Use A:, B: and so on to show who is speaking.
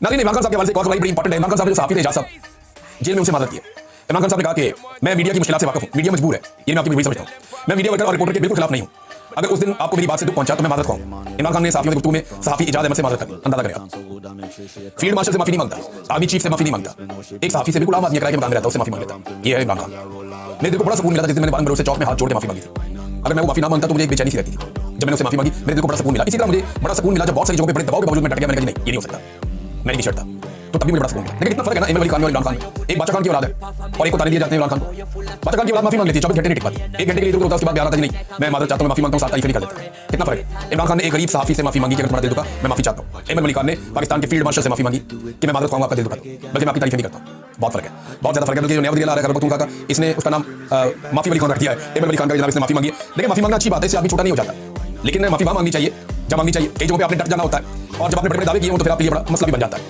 A: नाज़रीन, इमरान खान साहब के हवाले से एक और खबर बड़ी इंपॉर्टेंट है। इमरान खान साहब ने जो सहाफ़ी थे एजाज साहब, जेल में उनसे मदद की है। इमरान खान साहब ने कहा कि मैं मीडिया की मुश्किलात से वाकिफ हूँ, मीडिया मजबूर है, ये मैं आपकी मजबूरी समझता हूँ। मैं मीडिया वर्कर और रिपोर्टर के बिल्कुल खिलाफ नहीं हूँ। अगर उस दिन आपको मेरी बात से दुख पहुंचा तो मैं मादरत खाऊं। इमरान खान ने सहाफ़ियों की गुफ्तगू में सहाफ़ी इजाज़ अहमद से मादरत कर, अंदाजा करेगा। फील्ड मार्शल से माफी नहीं मांगता, आर्मी चीफ से माफी नहीं मांगता, एक सहाफ़ी से बिल्कुल आम आदमी किराए के मकान में रहता है उससे माफी मांग लेता। ये है इमरान खान। मेरे दिल को बड़ा सुकून मिला था जिस दिन मैंने बांग बरोड़ से चौक में हाथ जोड़ के माफी मांगी थी। अगर मैं वो माफी ना मांगता तो मुझे एक बेचैनी सी रहती थी। जब मैंने उससे माफी मांगी मेरे दिल को बड़ा सुकून मिला। इसी तरह मुझे बड़ा सुकून मिला जब बहुत सारी जगहों पे बड़े दबाव के बावजूद मैं डट गया। मैंने कहा नहीं, ये नहीं हो सकता, मैं नहीं शर्ता, तो तभी मुझे बड़ा सुकून मिला। लेकिन इतना फर्क है ना एम अली खान और इमरान खान में। एक बादशाह खान की औलाद है और एक को ताने दिए जाते हैं इमरान खान को। बादशाह खान की औलाद माफी मांग लेती है, 24 घंटे नहीं टिक पाती, 1 घंटे के लिए इधर होता है, उसके बाद बयान आता है नहीं मैं मादरत चाहता हूं, मैं माफी मांगता हूं, 7 तारीख निकल देता है। कितना फर्क है। इमरान खान ने एक गरीब सहाफ़ी से माफी मांगी कि अगर तुम्हारा दिल दुखा मैं माफी चाहता हूं। एम अली खान ने पाकिस्तान के फील्ड मार्शल से माफी मांगी कि मैं मादरत खाऊंगा, आपका दिल दुखा, बल्कि मैं आपकी तारीफ नहीं करता हूं। बहुत फर्क है, बहुत ज्यादा फर्क है। बल्कि जो नया वज़ीर आ रहा है खैबर पख्तूनख्वा का, इसने उसका नाम माफी अली खान रख दिया है। एम अली खान का जनाब इसने माफी मांगी है। देखिए माफी मांगना अच्छी बात है, इससे आदमी छोटा नहीं हो जाता, लेकिन माफी वहां मांगनी चाहिए जब मांगनी चाहिए। कई जगहों पे आपने डट जाना होता है और जब आपने बड़े बड़े दावे किए हो तो फिर आपके लिए बड़ा मसला भी बन जाता है।